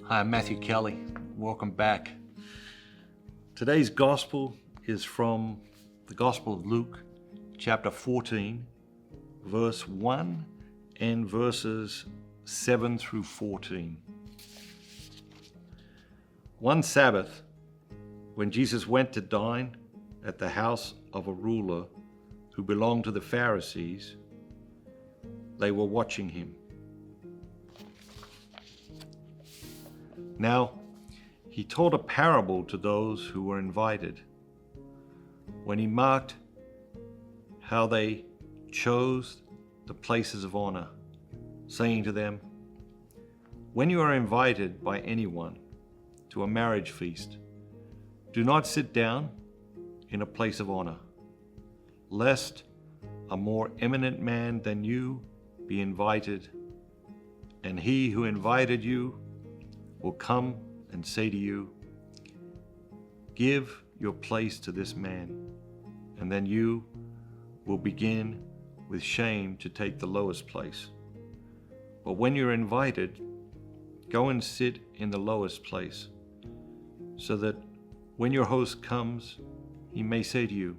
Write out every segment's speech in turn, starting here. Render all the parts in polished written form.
Hi, I'm Matthew Kelly. Welcome back. Today's gospel is from the Gospel of Luke, chapter 14, verse 1 and verses 7 through 14. One Sabbath, when Jesus went to dine at the house of a ruler who belonged to the Pharisees, they were watching him. Now, he told a parable to those who were invited. When he marked how they chose the places of honor, saying to them, "When you are invited by anyone to a marriage feast, do not sit down in a place of honor, lest a more eminent man than you be invited, and he who invited you will come and say to you, 'Give your place to this man,' and then you will begin with shame to take the lowest place. But when you're invited, go and sit in the lowest place, so that when your host comes, he may say to you,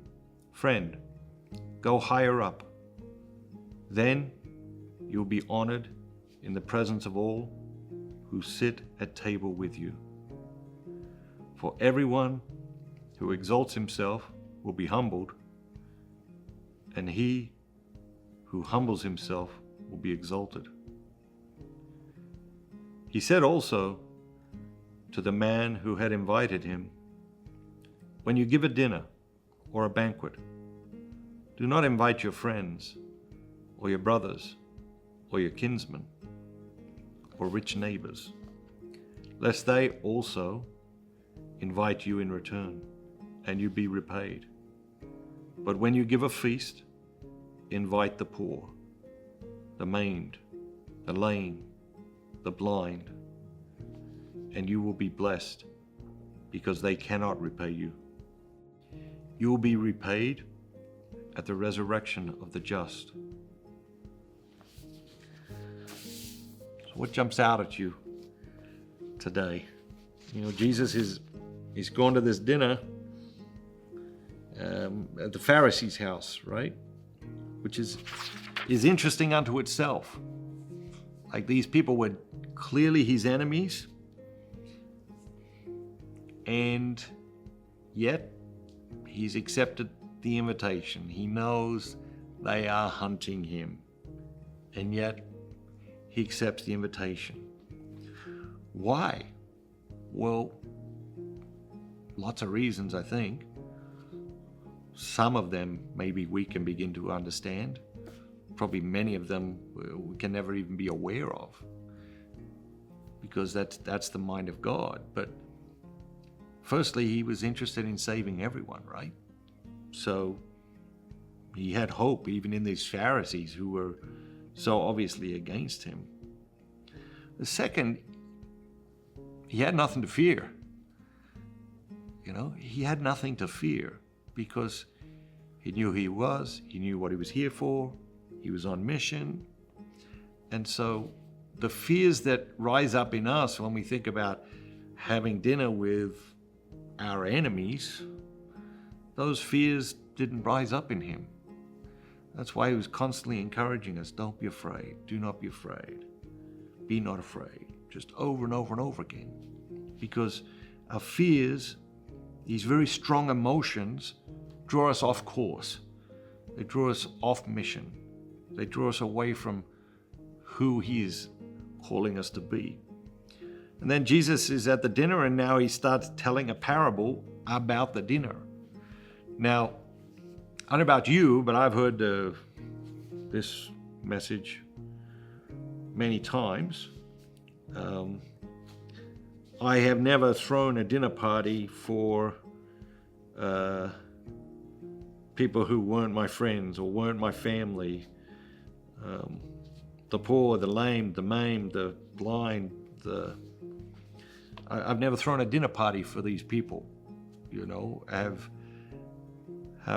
'Friend, go higher up.' Then you'll be honored in the presence of all who sit at table with you. For everyone who exalts himself will be humbled, and he who humbles himself will be exalted." He said also to the man who had invited him, "When you give a dinner or a banquet, do not invite your friends or your brothers or your kinsmen or rich neighbors, lest they also invite you in return, and you be repaid. But when you give a feast, invite the poor, the maimed, the lame, the blind, and you will be blessed, because they cannot repay you. You will be repaid at the resurrection of the just." What jumps out at you today? You know, he's gone to this dinner at the Pharisees' house, right? Which is interesting unto itself. Like, these people were clearly his enemies, and yet he's accepted the invitation. He knows they are hunting him, and yet he accepts the invitation. Why? Well, lots of reasons, I think. Some of them maybe we can begin to understand. Probably many of them we can never even be aware of, because that's the mind of God. But firstly, he was interested in saving everyone, right? So he had hope even in these Pharisees who were so obviously against him. The second, he had nothing to fear. You know, he had nothing to fear, because he knew who he was, he knew what he was here for, he was on mission. And so the fears that rise up in us when we think about having dinner with our enemies, those fears didn't rise up in him. That's why he was constantly encouraging us, don't be afraid, do not be afraid, be not afraid, just over and over and over again. Because our fears, these very strong emotions, draw us off course. They draw us off mission. They draw us away from who he is calling us to be. And then Jesus is at the dinner, and now he starts telling a parable about the dinner. Now, I don't know about you, but I've heard this message many times. I have never thrown a dinner party for people who weren't my friends or weren't my family. The poor, the lame, the maimed, the blind. I've never thrown a dinner party for these people. You know, have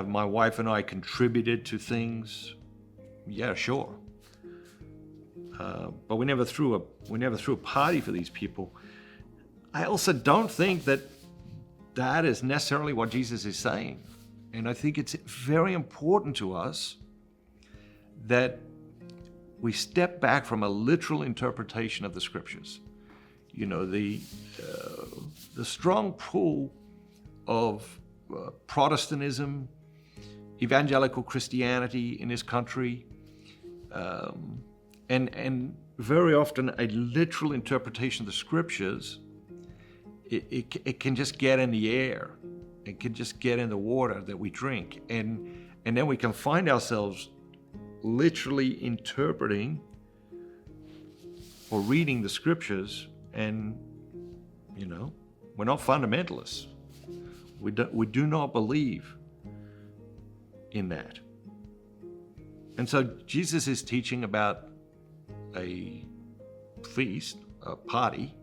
my wife and I contributed to things? Yeah, sure. But we never threw a party for these people. I also don't think that that is necessarily what Jesus is saying. And I think it's very important to us that we step back from a literal interpretation of the scriptures. You know, the strong pull of Protestantism, evangelical Christianity in this country, and very often a literal interpretation of the scriptures, it can just get in the air. It can just get in the water that we drink. And then we can find ourselves literally interpreting or reading the scriptures, and, you know, we're not fundamentalists. We do not believe in that. And so Jesus is teaching about a feast, a party.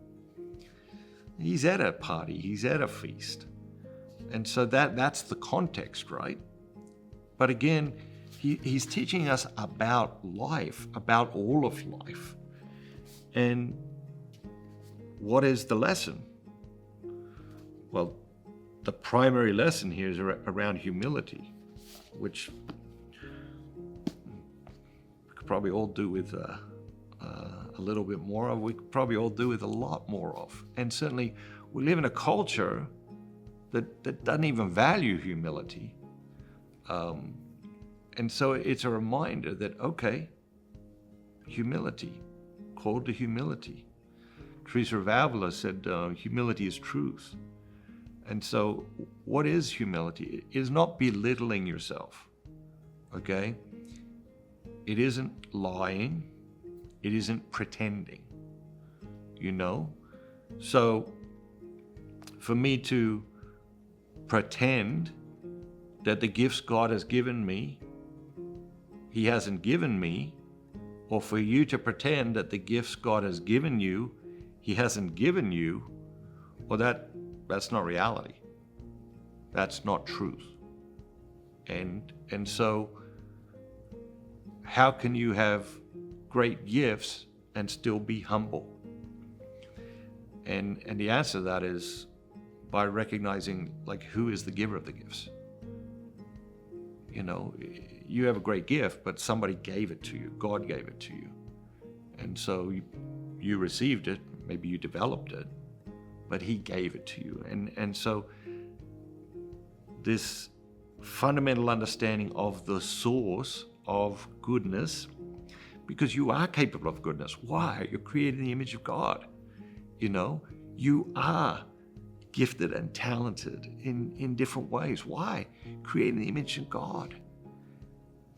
He's at a party, he's at a feast. And so that's the context, right? But again, he's teaching us about life, about all of life. And what is the lesson? Well, the primary lesson here is around humility, which we could probably all do with a little bit more of. We could probably all do with a lot more of. And certainly we live in a culture that doesn't even value humility. And so it's a reminder that, okay, humility, called to humility. Teresa of Avila said, humility is truth. And so what is humility? It is not belittling yourself, okay? It isn't lying. It isn't pretending, you know? So for me to pretend that the gifts God has given me, He hasn't given me, or for you to pretend that the gifts God has given you, He hasn't given you, well, that's not reality. That's not truth. And so how can you have great gifts and still be humble? And the answer to that is by recognizing, like, who is the giver of the gifts. You know, you have a great gift, but somebody gave it to you. God gave it to you. And so you received it, maybe you developed it, but He gave it to you. And so this fundamental understanding of the source of goodness, because you are capable of goodness. Why? You're created in the image of God. You know, you are gifted and talented in different ways. Why? Created in the image of God.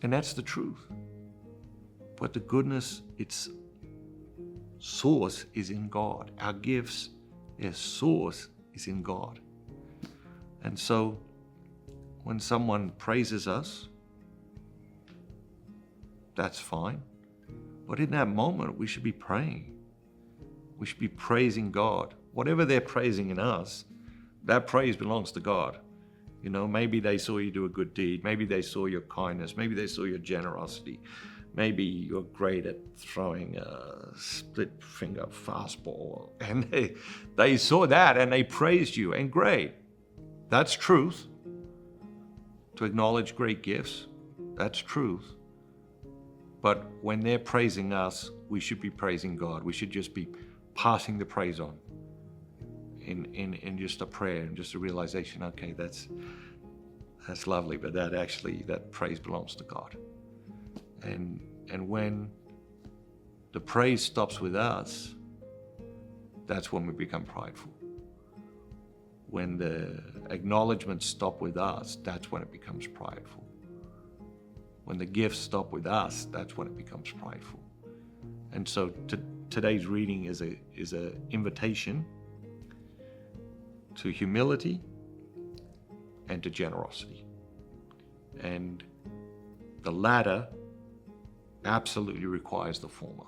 And that's the truth. But the goodness, its source is in God. Our gifts, their source is in God. And so when someone praises us, that's fine. But in that moment, we should be praying. We should be praising God. Whatever they're praising in us, that praise belongs to God. You know, maybe they saw you do a good deed. Maybe they saw your kindness. Maybe they saw your generosity. Maybe you're great at throwing a split finger fastball. And they saw that and they praised you. And great. That's truth. To acknowledge great gifts, that's truth. But when they're praising us, we should be praising God. We should just be passing the praise on in just a prayer and just a realization, okay, that's lovely, but that praise belongs to God. And when the praise stops with us, that's when we become prideful. When the acknowledgements stop with us, that's when it becomes prideful. When the gifts stop with us, that's when it becomes prideful. And so today's reading is a invitation to humility and to generosity. And the latter absolutely requires the former,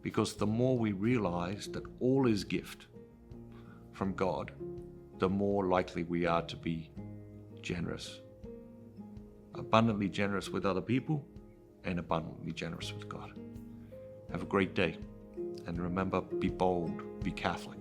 because the more we realize that all is gift from God, the more likely we are to be generous, abundantly generous with other people and abundantly generous with God. Have a great day. And remember, be bold, be Catholic.